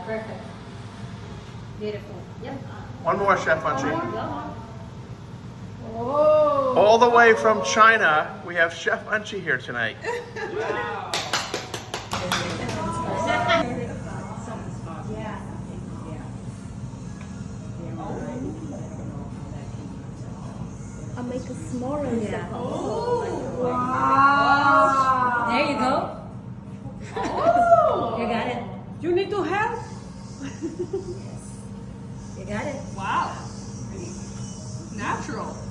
Perfect. Beautiful. Yep. One more, Chef Munchie. Oh. All the way from China, we have Chef Munchie here tonight. Wow. I'll make a smaller Yeah. oh. Wow. There you go. Oh. You got it. You need to help? You got it. Wow. Natural.